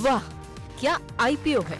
वाह, क्या आईपीओ है।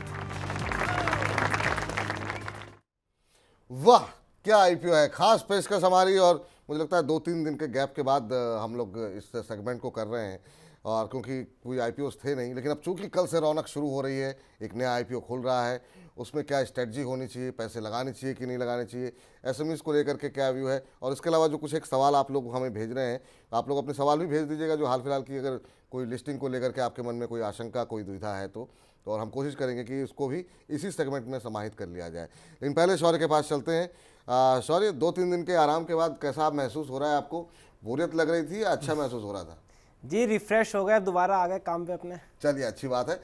वाह क्या आईपीओ है। खास पेशकश हमारी, और मुझे लगता है 2-3 दिन के गैप के बाद हम लोग इस सेगमेंट को कर रहे हैं। और क्योंकि कोई आईपीओस थे नहीं, लेकिन अब चूंकि कल से रौनक शुरू हो रही है, एक नया आईपीओ खुल रहा है, उसमें क्या स्ट्रेटजी होनी चाहिए, पैसे लगाने चाहिए कि नहीं लगाने चाहिए, एसएमईज को लेकर के क्या व्यू है, और इसके अलावा जो कुछ एक सवाल आप लोग हमें भेज रहे हैं, आप लोग अपने सवाल भी भेज दीजिएगा जो हाल फिलहाल की अगर कोई लिस्टिंग को लेकर के आपके मन में कोई आशंका, कोई दुविधा है तो और हम कोशिश करेंगे कि इसको भी इसी सेगमेंट में समाहित कर लिया जाए। लेकिन पहले शौर्य के पास चलते हैं। शौर्य, 2-3 दिन के आराम के बाद कैसा महसूस हो रहा है आपको? बोरियत लग रही थी या अच्छा महसूस हो रहा था? जी रिफ्रेश हो गया, दोबारा आ गए काम पे अपने। चलिए, अच्छी बात है।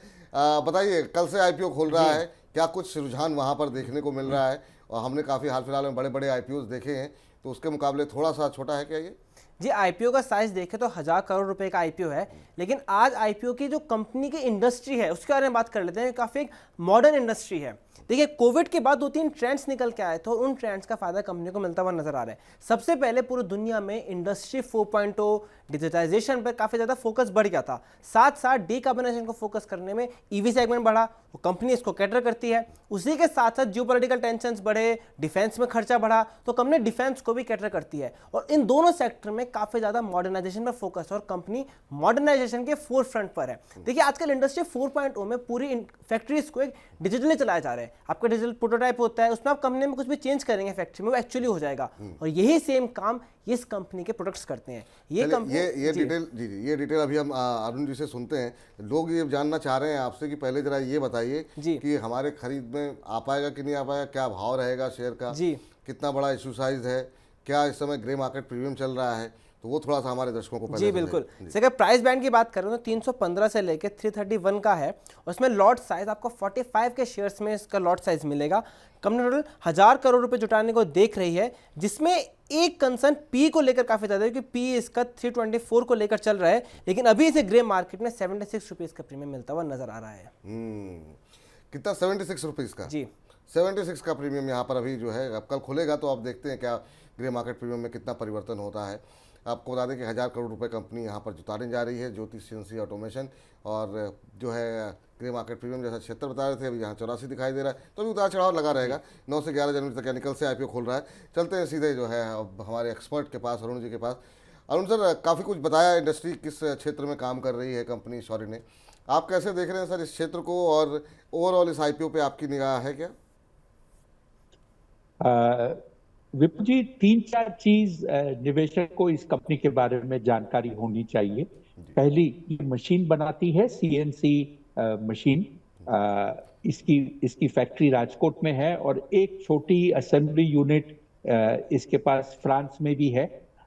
बताइए, कल से आईपीओ खुल रहा है, क्या कुछ रुझान वहाँ पर देखने को मिल रहा है? और हमने काफ़ी हाल फिलहाल में बड़े बड़े आईपीओ देखे हैं, तो उसके मुकाबले थोड़ा सा छोटा है क्या ये? जी आईपीओ का साइज देखें तो 1000 करोड़ रुपए का आईपीओ है, लेकिन आज आईपीओ की जो कंपनी की इंडस्ट्री है उसके बारे में बात कर लेते हैं। काफ़ी एक मॉडर्न इंडस्ट्री है। देखिए, कोविड के बाद 2-3 ट्रेंड्स निकल के आए थे और उन ट्रेंड्स का फायदा कंपनी को मिलता हुआ नजर आ रहा है। सबसे पहले पूरी दुनिया में इंडस्ट्री 4.0 डिजिटाइजेशन पर काफ़ी ज़्यादा फोकस बढ़ गया था। साथ साथ डीकार्बनाइजेशन को फोकस करने में ईवी सेगमेंट बढ़ा, वो कंपनी इसको कैटर करती है। उसी के साथ साथ जियोपॉलिटिकल टेंशंस बढ़े, डिफेंस में खर्चा बढ़ा, तो कंपनी डिफेंस को भी कैटर करती है। और इन दोनों सेक्टर में काफ़ी ज़्यादा मॉडर्नाइजेशन पर फोकस है और कंपनी मॉडर्नाइजेशन के फोर फ्रंट पर है। देखिए, आजकल इंडस्ट्री 4.0 में पूरी फैक्ट्रीज को एक डिजिटली चलाया जा रहा है। आपका डिजिटल प्रोटोटाइप होता है, उसमें आप कंपनी में कुछ भी चेंज करेंगे फैक्ट्री में, वो एक्चुअली हो जाएगा। और यही सेम काम इस कंपनी के प्रोडक्ट्स करते हैं। ये कंपनी ये डिटेल अभी हम अरुण जी से सुनते हैं। लोग ये जानना चाह रहे हैं आपसे कि पहले जरा ये बताइए कि हमारे खरीद में आ पाएगा कि नहीं आ पाएगा, क्या भाव रहेगा शेयर का, कितना बड़ा इशू साइज है, क्या इस समय ग्रे मार्केट प्रीमियम चल रहा है, तो वो थोड़ा सा हमारे दर्शकों को पहले जी बिल्कुल। अगर प्राइस बैंड की बात करें तो 315 से लेकर 331 का है, और उसमें लॉट साइज आपको 45 के शेयर्स में इसका लॉट साइज मिलेगा। कंपनी टोटल 1000 करोड़ रुपए जुटाने को देख रही है, जिसमें एक कंसर्न पी को लेकर काफी ज्यादा है, क्योंकि पी इसका 324 को लेकर चल रहा है, लेकिन अभी इसे ग्रे मार्केट में 76 रुपीज का प्रीमियम मिलता हुआ नजर आ रहा है। कितना? 76 रुपीज का? जी, 76 का प्रीमियम यहाँ पर अभी जो है। अब कल खुलेगा तो आप देखते हैं क्या ग्रे मार्केट प्रीमियम में कितना परिवर्तन होता है। आपको बता दें कि 1000 करोड़ रुपए कंपनी यहाँ पर जुटाने जा रही है, ज्योति सीएनसी ऑटोमेशन। और जो है ग्रे मार्केट प्रीमियम जैसा 76 बता रहे थे, अभी यहाँ 84 दिखाई दे रहा है, तो अभी उतार चढ़ाव लगा रहेगा। 9 से 11 जनवरी तक यानी कल से आईपीओ खुल रहा है। चलते हैं सीधे जो है अब हमारे एक्सपर्ट के पास, अरुण जी के पास। अरुण सर, काफ़ी कुछ बताया इंडस्ट्री किस क्षेत्र में काम कर रही है कंपनी शौर्य ने। आप कैसे देख रहे हैं सर इस क्षेत्र को, और ओवरऑल इस आईपीओ पे आपकी निगाह है क्या? विपुल जी, 3-4 चीज निवेशक को इस कंपनी के बारे में जानकारी होनी चाहिए। पहली, ये मशीन बनाती है, सीएनसी मशीन। इसकी फैक्ट्री राजकोट में है, और एक छोटी असेंबली यूनिट इसके पास फ्रांस में भी है,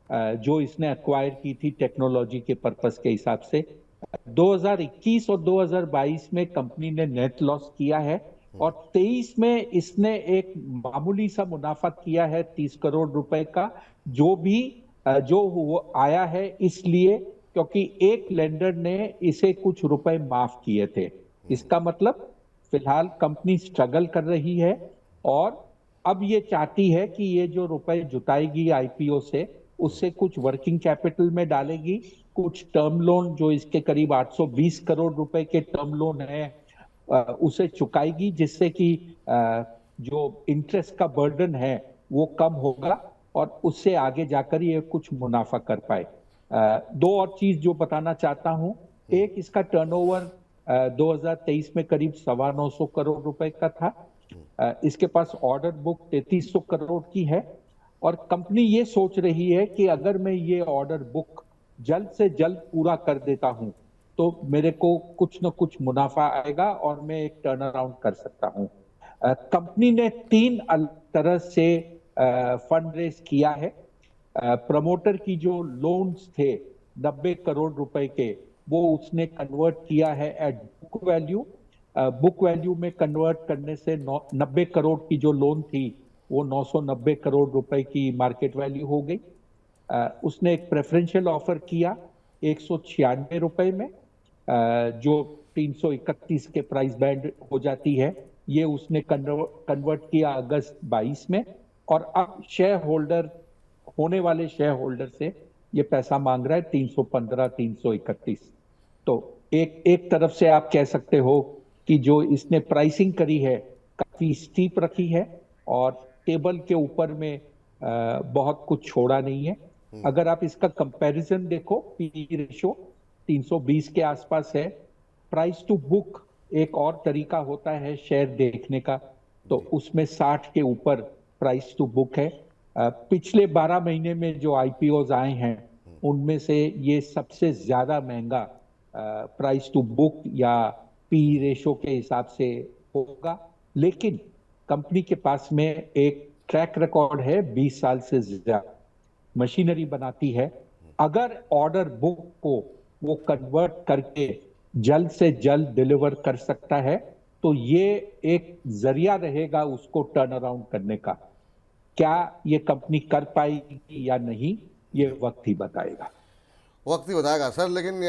जो इसने एक्वायर की थी टेक्नोलॉजी के पर्पस के हिसाब से। 2021 और 2022 में कंपनी ने नेट लॉस किया है, और 23 में इसने एक मामूली सा मुनाफा किया है 30 करोड़ रुपए का, जो वो आया है इसलिए क्योंकि एक लेंडर ने इसे कुछ रुपए माफ किए थे। इसका मतलब फिलहाल कंपनी स्ट्रगल कर रही है, और अब ये चाहती है कि ये जो रुपए जुटाएगी आईपीओ से, उससे कुछ वर्किंग कैपिटल में डालेगी, कुछ टर्म लोन, जो इसके करीब 820 करोड़ रुपए के टर्म लोन है, उसे चुकाएगी, जिससे कि जो इंटरेस्ट का बर्डन है वो कम होगा, और उससे आगे जाकर ये कुछ मुनाफा कर पाए। दो और चीज जो बताना चाहता हूं, एक, इसका टर्नओवर 2023 में करीब 925 करोड़ रुपए का था। इसके पास ऑर्डर बुक 3300 करोड़ की है, और कंपनी ये सोच रही है कि अगर मैं ये ऑर्डर बुक जल्द से जल्द पूरा कर देता हूं तो मेरे को कुछ न कुछ मुनाफा आएगा और मैं एक टर्न अराउंड कर सकता हूं। कंपनी ने 3 अलग तरह से फंड रेज किया है। प्रमोटर की जो लोन्स थे 90 करोड़ रुपए के, वो उसने कन्वर्ट किया है at book value. Book value में कन्वर्ट करने से 90 करोड़ की जो लोन थी वो 990 करोड़ रुपए की मार्केट वैल्यू हो गई। उसने एक प्रेफरेंशियल ऑफर किया 196 रुपए में, जो 331 के प्राइस बैंड हो जाती है। ये उसने कन्वर्ट किया अगस्त 22 में, और अब होने वाले शेयर होल्डर से ये पैसा मांग रहा है 315-331। तो एक तरफ से आप कह सकते हो कि जो इसने प्राइसिंग करी है काफी स्टीप रखी है और टेबल के ऊपर में बहुत कुछ छोड़ा नहीं है। अगर आप इसका कंपैरिजन देखो, पी रेशो 320 के आसपास है। प्राइस टू बुक एक और तरीका होता है शेयर देखने का, तो उसमें 60 के ऊपर प्राइस टू बुक है। पिछले 12 महीने में जो आईपीओज आए हैं उनमें से ये सबसे ज्यादा महंगा प्राइस टू बुक या पी रेशो के हिसाब से होगा। लेकिन कंपनी के पास में एक ट्रैक रिकॉर्ड है 20 साल से ज्यादा, मशीनरी बनाती है। अगर ऑर्डर बुक को वो कन्वर्ट करके जल्द से जल्द डिलीवर कर सकता है तो ये एक जरिया रहेगा उसको टर्न अराउंड करने का। क्या ये कंपनी कर पाएगी या नहीं, ये वक्त ही बताएगा। वक्त ही बताएगा सर, लेकिन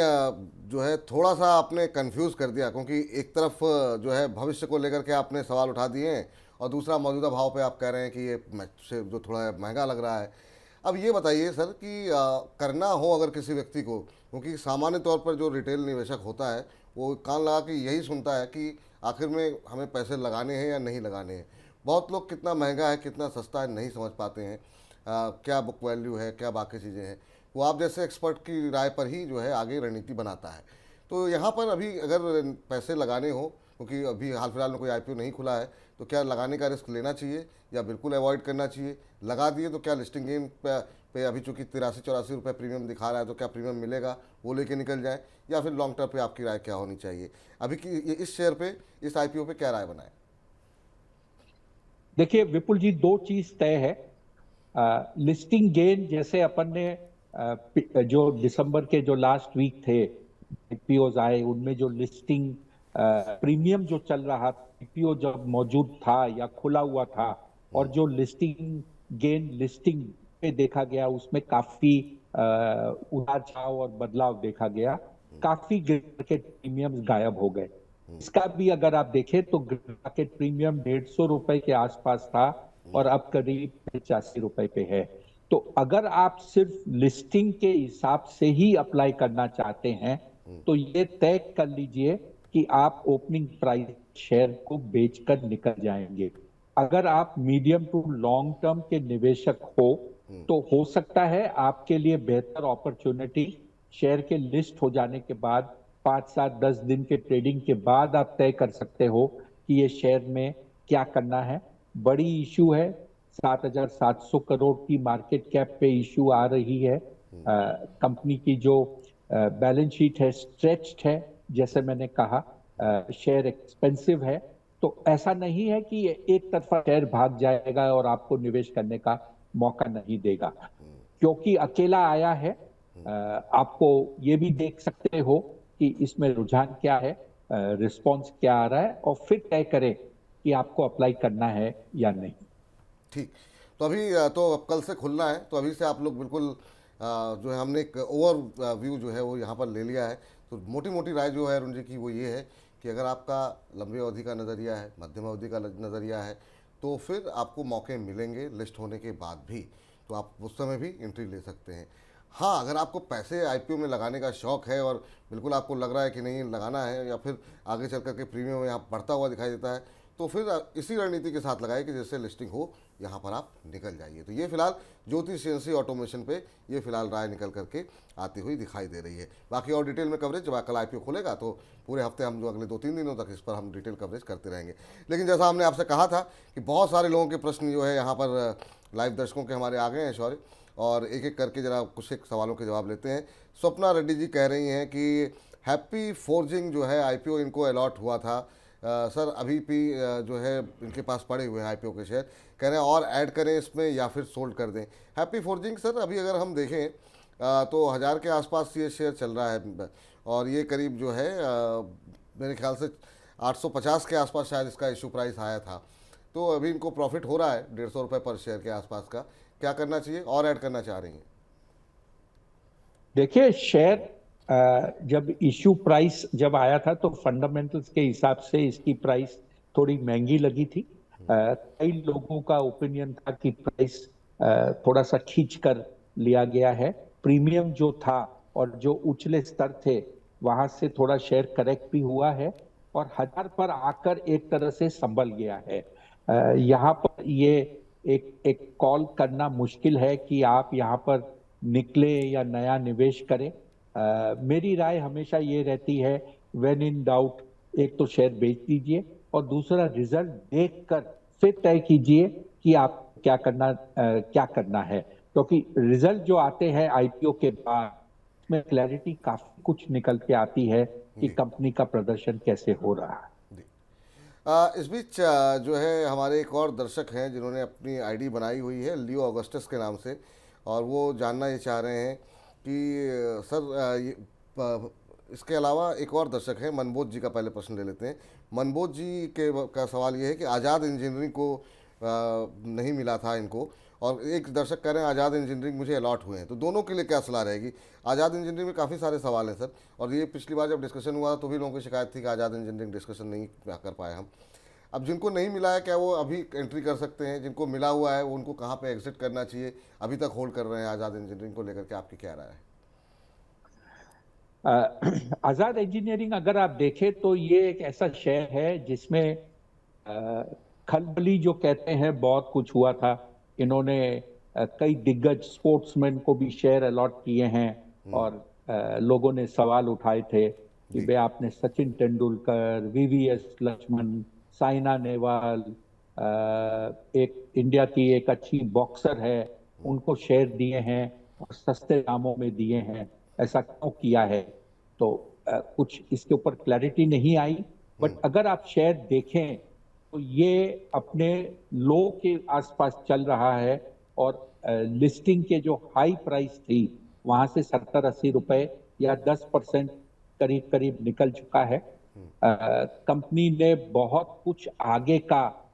जो है थोड़ा सा आपने कंफ्यूज कर दिया, क्योंकि एक तरफ जो है भविष्य को लेकर के आपने सवाल उठा दिए हैं और दूसरा मौजूदा भाव पे आप कह रहे हैं कि ये से जो थोड़ा महंगा लग रहा है। अब ये बताइए सर कि करना हो अगर किसी व्यक्ति को, क्योंकि सामान्य तौर पर जो रिटेल निवेशक होता है वो कान लगा के यही सुनता है कि आखिर में हमें पैसे लगाने हैं या नहीं लगाने हैं। बहुत लोग कितना महंगा है कितना सस्ता है नहीं समझ पाते हैं, क्या बुक वैल्यू है क्या बाकी चीज़ें हैं, वो आप जैसे एक्सपर्ट की राय पर ही जो है आगे रणनीति बनाता है। तो यहाँ पर अभी अगर पैसे लगाने हो, क्योंकि अभी हाल फिलहाल में कोई आईपीओ नहीं खुला है, तो क्या लगाने का रिस्क लेना चाहिए या बिल्कुल अवॉइड करना चाहिए? लगा दिए तो क्या लिस्टिंग गेन पे अभी चूँकि 83-84 रुपये प्रीमियम दिखा रहा है तो क्या प्रीमियम मिलेगा वो लेके निकल जाए, या फिर लॉन्ग टर्म पे आपकी राय क्या होनी चाहिए अभी की इस शेयर पे, इस आईपीओ पे क्या राय बनाए? देखिए विपुल जी, दो चीज तय है। लिस्टिंग गेन जैसे अपन ने जो दिसंबर के जो लास्ट वीक थे आईपीओज आए उनमें जो लिस्टिंग प्रीमियम जो चल रहा था, आईपीओ जब मौजूद था या खुला हुआ था और जो लिस्टिंग गेन लिस्टिंग पे देखा गया उसमें काफी उतार चढ़ाव और बदलाव देखा गया। काफी मार्केट प्रीमियम गायब हो गए। इसका भी अगर आप देखें तो मार्केट प्रीमियम 150 रुपए के आसपास था और अब करीब 85 रुपए पे है। तो अगर आप सिर्फ लिस्टिंग के हिसाब से ही अप्लाई करना चाहते हैं तो ये तय कर लीजिए कि आप ओपनिंग प्राइस शेयर को बेचकर निकल जाएंगे। अगर आप मीडियम टू लॉन्ग टर्म के निवेशक हो हो सकता है आपके लिए बेहतर अपॉर्चुनिटी शेयर के लिस्ट हो जाने के बाद 5-7-10 दिन के ट्रेडिंग के बाद आप तय कर सकते हो कि ये शेयर में क्या करना है। बड़ी इशू है, 7,700 करोड़ की मार्केट कैप पे इशू आ रही है। कंपनी की जो बैलेंस शीट है स्ट्रेच्ड है, जैसे मैंने कहा शेयर एक्सपेंसिव है। तो ऐसा नहीं है कि एक तरफा शेयर भाग जाएगा और आपको निवेश करने का मौका नहीं देगा, क्योंकि अकेला आया है। आपको ये भी देख सकते हो कि इसमें रुझान क्या है, रिस्पांस क्या आ रहा है, और फिर तय करें कि आपको अप्लाई करना है या नहीं। ठीक, तो अभी तो अब कल से खुलना है, तो अभी से आप लोग बिल्कुल जो है हमने एक ओवर व्यू जो है वो यहाँ पर ले लिया है। तो मोटी मोटी राय जो है अरुण जी की वो ये है कि अगर आपका लंबी अवधि का नज़रिया है, मध्यम अवधि का नज़रिया है, तो फिर आपको मौके मिलेंगे लिस्ट होने के बाद भी, तो आप उस समय भी एंट्री ले सकते हैं। हाँ, अगर आपको पैसे आईपीओ में लगाने का शौक़ है और बिल्कुल आपको लग रहा है कि नहीं लगाना है, या फिर आगे चल करके प्रीमियम यहाँ बढ़ता हुआ दिखाई देता है, तो फिर इसी रणनीति के साथ लगाए कि जैसे लिस्टिंग हो यहाँ पर आप निकल जाइए। तो ये फिलहाल ज्योति सीएनसी ऑटोमेशन पे ये फिलहाल राय निकल करके आती हुई दिखाई दे रही है। बाकी और डिटेल में कवरेज जब कल आईपीओ खुलेगा तो पूरे हफ्ते हम जो अगले 2-3 दिनों तक इस पर हम डिटेल कवरेज करते रहेंगे। लेकिन जैसा हमने आपसे कहा था कि बहुत सारे लोगों के प्रश्न जो है यहाँ पर लाइव दर्शकों के हमारे आ गए हैं शौर्य, और एक एक करके जरा कुछ एक सवालों के जवाब लेते हैं। स्वप्ना रेड्डी जी कह रही हैं कि हैप्पी फोर्जिंग जो है आईपीओ इनको अलॉट हुआ था सर, अभी भी जो है इनके पास पड़े हुए हैं आईपीओ के शेयर, कह रहे हैं और ऐड करें इसमें या फिर सोल्ड कर दें। हैप्पी फोर्जिंग सर अभी अगर हम देखें तो 1000 के आसपास ये शेयर चल रहा है और ये करीब जो है मेरे ख्याल से 850 के आसपास शायद इसका इशू प्राइस आया था। तो अभी इनको प्रॉफिट हो रहा है 150 रुपये पर शेयर के आसपास का, क्या करना चाहिए और ऐड करना चाह रही हैं? देखिए शेयर जब इशू प्राइस जब आया था तो फंडामेंटल्स के हिसाब से इसकी प्राइस थोड़ी महंगी लगी थी। कई लोगों का ओपिनियन था कि प्राइस थोड़ा सा खींच कर लिया गया है। प्रीमियम जो था और जो उछले स्तर थे वहां से थोड़ा शेयर करेक्ट भी हुआ है और 1000 पर आकर एक तरह से संभल गया है। यहाँ पर ये एक एक कॉल करना मुश्किल है कि आप यहाँ पर निकले या नया निवेश करें। मेरी राय हमेशा ये रहती है, व्हेन इन डाउट एक तो शेयर बेच दीजिए और दूसरा रिजल्ट देखकर फिर तय कीजिए कि आप क्या करना है, क्योंकि रिजल्ट जो आते हैं आईपीओ के बाद में क्लैरिटी काफी कुछ निकल के आती है कि कंपनी का प्रदर्शन कैसे हो रहा है। इस बीच जो है हमारे एक और दर्शक हैं जिन्होंने अपनी आईडी बनाई हुई है लियो ऑगस्टस के नाम से, और वो जानना ये चाह रहे हैं कि सर इसके अलावा एक और दर्शक हैं, मनबोध जी का पहले प्रश्न ले लेते हैं। मनबोध जी का सवाल ये है कि आज़ाद इंजीनियरिंग को नहीं मिला था इनको, और एक दर्शक कह रहे हैं आज़ाद इंजीनियरिंग मुझे अलॉट हुए हैं, तो दोनों के लिए क्या सलाह रहेगी? आज़ाद इंजीनियरिंग में काफ़ी सारे सवाल हैं सर, और ये पिछली बार जब डिस्कशन हुआ तो भी लोगों की शिकायत थी कि आज़ाद इंजीनियरिंग डिस्कशन नहीं कर पाए हम। अब जिनको नहीं मिला है क्या वो अभी एंट्री कर सकते हैं? जिनको मिला हुआ है उनको कहाँ पे एग्जिट करना चाहिए? अभी तक होल्ड कर रहे हैं आज़ाद इंजीनियरिंग को लेकर के, आपकी क्या राय है? आजाद इंजीनियरिंग अगर आप देखें तो ये एक ऐसा शेयर है जिसमें खलबली जो कहते हैं बहुत कुछ हुआ था। इन्होंने कई दिग्गज स्पोर्ट्समैन को भी शेयर अलॉट किए हैं और लोगों ने सवाल उठाए थे कि भाई आपने सचिन तेंदुलकर, वीवीएस लक्ष्मण, साइना नेहवाल, एक इंडिया की एक अच्छी बॉक्सर है, उनको शेयर दिए हैं और सस्ते दामों में दिए हैं, ऐसा क्यों किया है? तो कुछ इसके ऊपर क्लैरिटी नहीं आई। बट अगर आप शेयर देखें तो ये अपने लो के आसपास चल रहा है और लिस्टिंग के जो हाई प्राइस थी वहां से 70-80 रुपए या 10% करीब करीब निकल चुका है। कंपनी ने बहुत कुछ आगे का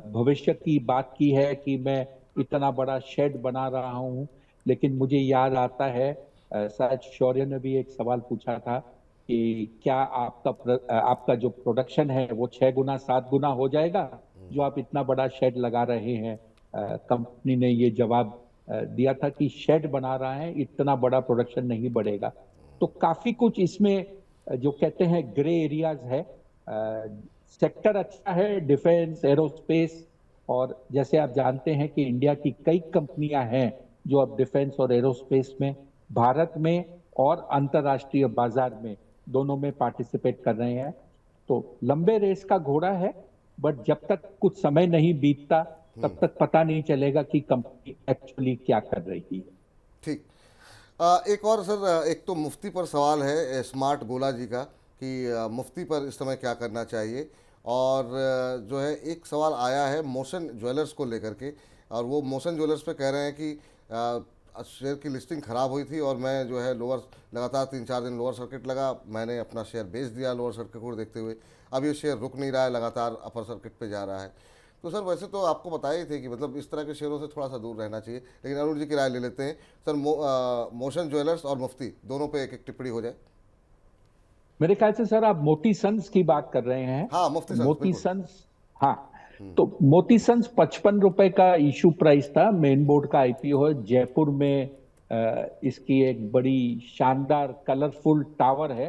भविष्य की बात की है कि मैं इतना बड़ा शेड बना रहा हूं, लेकिन मुझे याद आता है शायद शौर्य ने भी एक सवाल पूछा था कि क्या आपका जो प्रोडक्शन है वो 6 गुना 7 गुना हो जाएगा जो आप इतना बड़ा शेड लगा रहे हैं? कंपनी ने ये जवाब दिया था कि शेड बना रहा है, इतना बड़ा प्रोडक्शन नहीं बढ़ेगा। तो काफी कुछ इसमें जो कहते हैं ग्रे एरियाज है। सेक्टर अच्छा है, डिफेंस, एरोस्पेस, और जैसे आप जानते हैं कि इंडिया की कई कंपनियां हैं जो अब डिफेंस और एरोस्पेस में भारत में और अंतरराष्ट्रीय बाजार में दोनों में पार्टिसिपेट कर रहे हैं। तो लंबे रेस का घोड़ा है, बट जब तक कुछ समय नहीं बीतता तब तक पता नहीं चलेगा कि कंपनी एक्चुअली क्या कर रही है। ठीक। एक और सर, एक तो मुफ्ती पर सवाल है स्मार्ट गोला जी का कि मुफ्ती पर इस समय क्या करना चाहिए, और जो है एक सवाल आया है मोशन ज्वेलर्स को लेकर के, और वो मोशन ज्वेलर्स पे कह रहे हैं कि शेयर की लिस्टिंग ख़राब हुई थी और मैं जो है लोअर लगातार 3-4 दिन लोअर सर्किट लगा, मैंने अपना शेयर बेच दिया लोअर सर्किट को देखते हुए, अब ये शेयर रुक नहीं रहा है, लगातार अपर सर्किट पे जा रहा है। तो सर वैसे तो आपको बताए ही थे कि मतलब इस तरह के शेयरों से थोड़ा सा दूर रहना चाहिए, लेकिन अरुण जी की राय ले लेते हैं सर। मोशन ज्वेलर्स और मुफ्ती दोनों पे एक एक टिप्पणी हो जाए। मेरे ख्याल से सर आप मोती सन्स की बात कर रहे हैं। हाँ, मोती सन्स, हाँ। तो मोती सन्स 55 रुपए का इशू प्राइस था, मेन बोर्ड का आईपीओ है, जयपुर में इसकी एक बड़ी शानदार कलरफुल टावर है,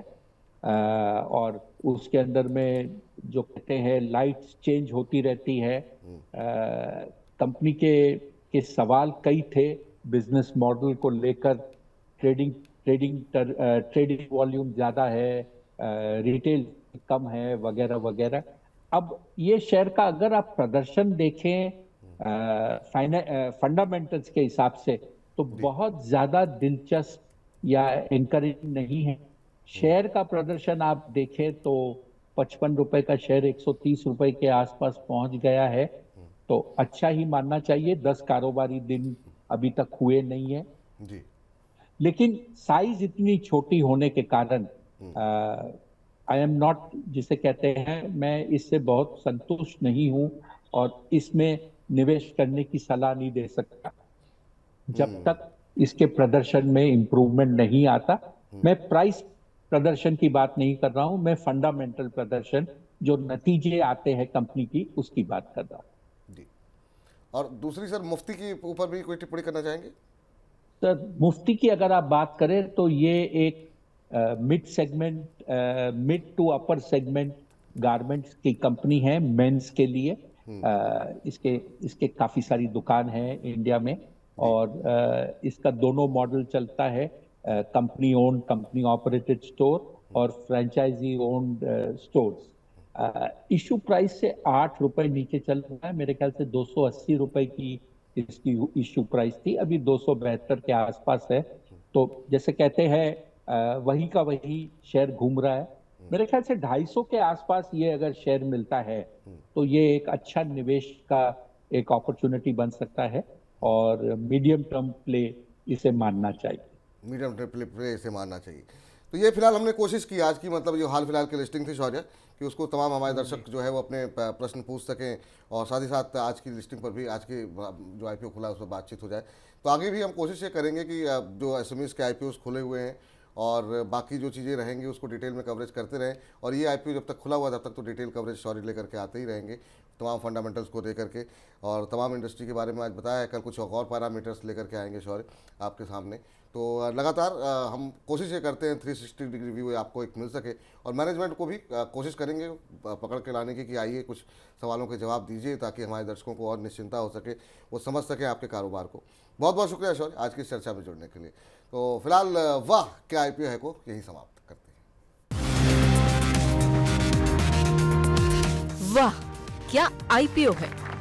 और उसके अंदर में जो कहते हैं लाइट्स चेंज होती रहती है। कंपनी के सवाल कई थे बिजनेस मॉडल को लेकर, ट्रेडिंग वॉल्यूम ज्यादा है, रिटेल कम है, वगैरह वगैरह। अब ये शेयर का अगर आप प्रदर्शन देखें फंडामेंटल्स के हिसाब से तो बहुत ज्यादा दिलचस्प या एनकरेजिंग नहीं है। शेयर का प्रदर्शन आप देखें तो 55 रुपए का शेयर 130 रुपए के आसपास पहुंच गया है, तो अच्छा ही मानना चाहिए। 10 कारोबारी दिन अभी तक हुए नहीं है जी। लेकिन साइज इतनी छोटी होने के कारण आई एम नॉट, जिसे कहते हैं, मैं इससे बहुत संतुष्ट नहीं हूं और इसमें निवेश करने की सलाह नहीं दे सकता जब तक इसके प्रदर्शन में इंप्रूवमेंट नहीं आता। मैं प्राइस प्रदर्शन की बात नहीं कर रहा हूं, मैं फंडामेंटल प्रदर्शन जो नतीजे आते हैं कंपनी की उसकी बात कर रहा हूं जी। और दूसरी सर, मुफ्ती के ऊपर भी कोई टिप्पणी करना चाहेंगे? सर मुफ्ती की अगर आप बात करें तो ये एक mid segment, mid to upper segment garments की कंपनी है मेंस के लिए। इसके काफी सारी दुकान है इंडिया में, और इसका दोनों मॉडल चलता है, company owned, company operated store और franchise owned stores. Issue price से 8 रुपए नीचे चल रहा है, मेरे ख्याल से 280 रुपए की इसकी इशू प्राइस थी, अभी 272 के आसपास है। तो जैसे कहते हैं वही का वही शेयर घूम रहा है। मेरे ख्याल से 250 के आसपास ये अगर शेयर मिलता है तो ये एक अच्छा निवेश का एक अपॉर्चुनिटी बन सकता है, और मीडियम टर्म प्ले इसे मानना चाहिए। मीडियम प्ले से मानना चाहिए। तो ये फिलहाल हमने कोशिश की आज की, मतलब जो हाल फिलहाल की लिस्टिंग थी शौर्य, कि उसको तमाम हमारे दर्शक जो है वो अपने प्रश्न पूछ सकें, और साथ ही साथ आज की लिस्टिंग पर भी, आज की जो आईपीओ खुला है उस पर बातचीत हो जाए। तो आगे भी हम कोशिश ये करेंगे कि जो एसएमईज के आईपीओ खुले हुए हैं और बाकी जो चीज़ें रहेंगी उसको डिटेल में कवरेज करते रहें, और ये आईपीओ जब तक खुला हुआ तब तक तो डिटेल कवरेज शौर्य लेकर के आते ही रहेंगे, तमाम फंडामेंटल्स को लेकर के, और तमाम इंडस्ट्री के बारे में आज बताया है। कल कुछ और पैरामीटर्स लेकर के आएंगे शौर्य आपके सामने। तो लगातार हम कोशिश ये करते हैं 360 डिग्री व्यू आपको एक मिल सके, और मैनेजमेंट को भी कोशिश करेंगे पकड़ के लाने की कि आइए कुछ सवालों के जवाब दीजिए, ताकि हमारे दर्शकों को और निश्चिंता हो सके, वो समझ सकें आपके कारोबार को। बहुत बहुत शुक्रिया शौर्य आज की इस चर्चा में जुड़ने के लिए। तो फिलहाल वाह क्या आईपीओ है को यही समाप्त करते हैं। वाह क्या आईपीओ है।